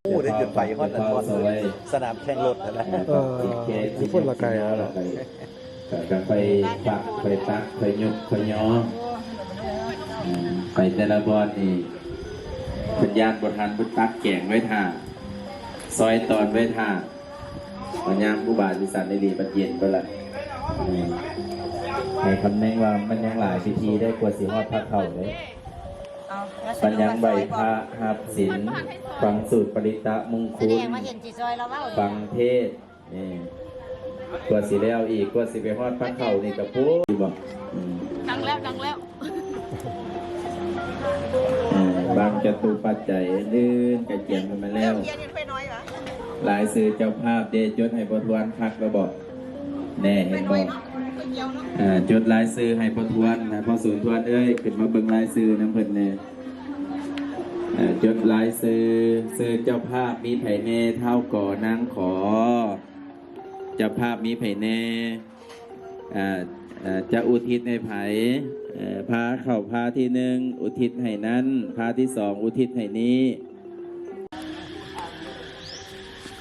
โอ้ได้จุดไฟฮอตอันบอลสนามแข่งรถนะที่พ่นละไกอะไรกับไปปักไปตักไปยกไปย้อไปแต่ละบอลนี่เป็นญาติบทันพุตักแก่งไว้ท่าซอยตอนไว้ท่าปัญญาผู้บาดิสันในดีปัจเย็นไปละในคำแนะว่ามันยังหลายพิธีได้กว่าสีฮอดพระเข่าเลยปัญญาใบพระหับศิลฟังสูตรปริตะมงคุลฟังเทศนี่กว่าสีแล้วอีกกว่าสีไปฮอดพระเข่านี่กับพูดบอกดังแล้วบางจตุปัจจัยลื่นกระเจียมกันมาแล้วหลายสื่อเจ้าภาพเดจดให้พอทวนคักระบอกแน่เห็นบอกจดลายสื่อให้พอทวนนะพอศูนย์ทวนขึ้นมาเบิ่งลายสื่อน้ำเพิ่นเนี่ยจดลายสื่อเจ้าภาพมีไผ่เน่เท่าก่อนางขอเจ้าภาพมีไผ่เน่จะอุทิศในไผ่พาเข่าพาที่หนึ่งอุทิศให้นั้นพาที่สองอุทิศให้นี้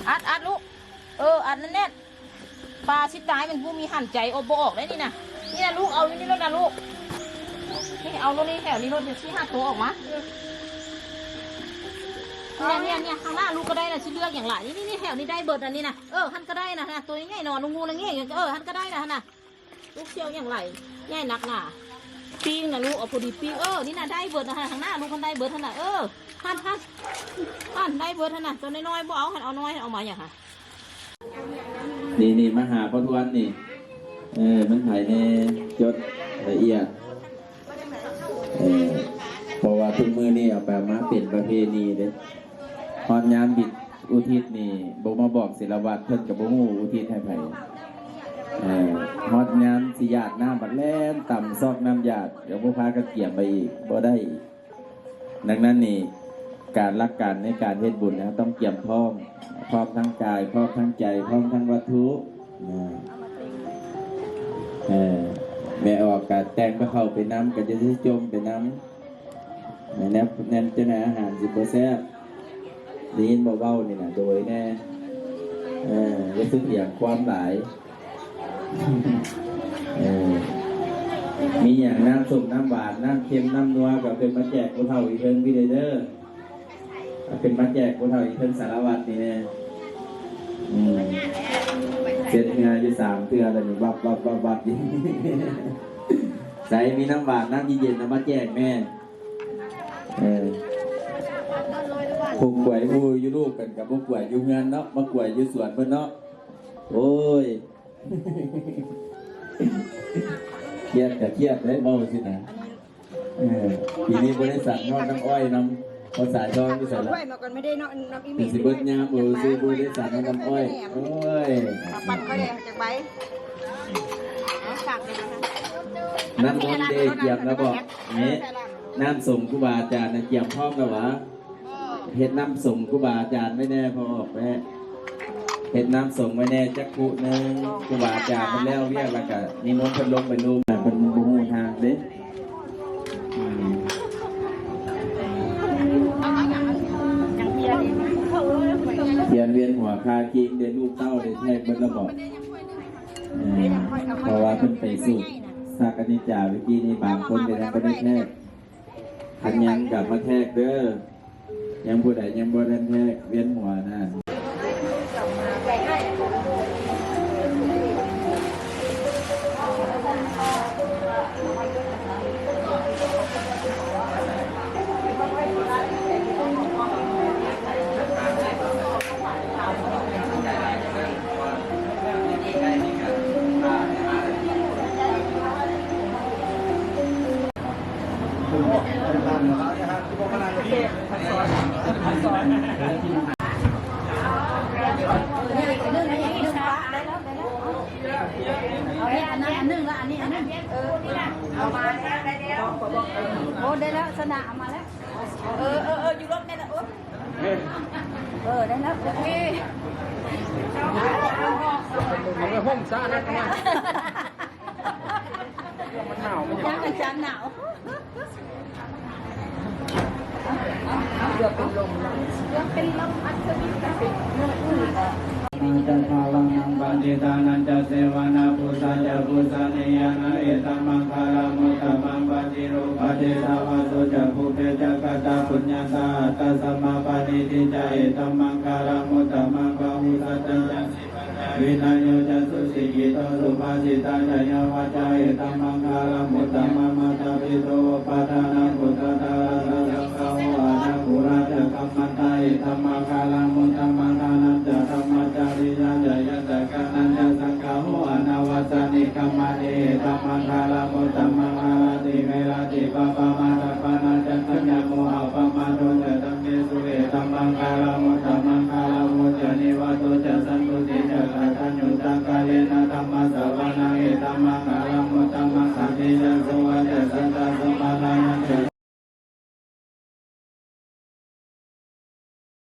อัดลูกอัดแน่นปลาชิดตายเป็นผู้มีหันใจโอโบออกได้นี่นะลูกเอานี่แล้วนะลูกนี่เอารถนี่แถวนี้รถเดี๋ยวชี้5ตัวออกมาเนี่ยข้างหน้าลูกก็ได้นะชิ้นเลือกอย่างไรนี่แถวนี้ได้เบิร์ดอันนี้นะท่านก็ได้นะตัวง่ายนอนลุงงูอะไรเงี้ยท่านก็ได้นะลูกเชี่ยวอย่างไรง่ายนักหนาปิ้งนะลูกเอาพอดีปิ้งนี่นะได้เบิร์ดนะข้างหน้าลูกคนได้เบิร์ดท่านนะท่านได้เบิร์ดท่านนะตัวน้อยๆบ่เอาน้อยเอามาอย่างค่ะนี่มาหาพ่อทวนนี่มันถ่ายในจดละเอียดเพราะว่าทุกมือนี่เอาไปมาเป็นประเพณีเด้ตอนยามบิดอุทิศนี่บ่มาบอกศิลวัตรเพิ่นกับบ่ฮู้อุทิศให้ไผฮอดยามสิญาติน้ำบัดแล่นต่ำซอกน้ำญาติเดี๋ยวบ่พากันเกี่ยมไปอีกบ่ได้ดังนั้นนี่การรักกันในการเฮ็ดบุญนะต้องเกี่ยมพร้อมทั้งกายพร้อมทั้งใจพร้อมทั้งวัตถุแม่ออกการแต่งก็เข้าไปน้ำก็จะจมไปน้ำนั่นจะไหนอาหาร10%ได้ยินเบาๆนี่นะโดยแน่รู้สึกอย่างความหลายมีอย่างน้ำส้มน้ำหวานน้ำเค็มน้ำนัวก็เป็นมาแจกผู้เฒ่าอีกเพิ่งพี่เด้อเป็นมาแจกผู้เฒ่าอีกเพิ่งสารวัตรนี่แน่เสร็จงานอยู่3 เทื่อแล้วนี่บับใส่มีน้ำหวานน้ำเย็นๆน้ำมาแจกแม่ผูกกล้วยมูอยู่ลูกกันกับผูกกล้วยอยู่เงินเนาะมากล้วยอยู่สวนเพิ่นเนาะโอ้ยเครียดเลยเมาสินะปีนี้บริษัทนอดน้ำอ้อยน้ำภาษาจอยที่ใส่ละเป็นสิบเบิร์ดยามซื้อบริษัทนอดน้ำอ้อยโอ้ยปั่นก็ได้จากใบน้ำมนต์เดเกียบแล้วบอกนี่น้ำส่งครูบาอาจารย์นะเกียบพร้อมกันวะเห็ดน้ำส่งครูบาอาจารย์ไม่แน่พอออกไปเห็ดน้ำส่งไม่แน่จักกุนึงครูบาอาจารย์มันแล้วเรียกแล้วก็นิมนต์เพิ่นลงไปนูมเป็นบูฮูทางเด้เทียนเวียนหัวคาคิงเดินลูกเต้าเดินแทกเบิ้ลระบอกเพราะว่าเพิ่นไปสู่สากนิจาวิกี้นี่บางคนไปแล้วก็ได้แทกขันยังกลับมาแทกเด้อยังผู้ใดยังบ่ได้แทกเวียนหัวนะได้แล้วสนะมาแล้วอยู่รถได้แล้วได้แล้วโอเคเอาไปห้องซ่านะมันหนาวมันยังอาจารย์หนาว เกือบเป็นลมเกือบเป็นลมอัศวินกระสิบเนื้ออุ้ย นันจะภาวังนังปฏิทานันจะเสวนาปุสาจะปุสาเนยนะเอตัมมังคารามุตตมังปฏิโรปฏิทาวาสุจะภูเปจักตาปุญญาตาตัสมาปณิทิจเอตัมมังคารามุตตมังปะหุสัจจังวินัยโยจะสุสิกิโตสุภาสิตาจะยวาจาเอตัมมังคารามุตตมังมาตาปิโตปะทานังพุทธาราสังฆวานาภูราจะกัมมันตาเอตัมมังคารามุตต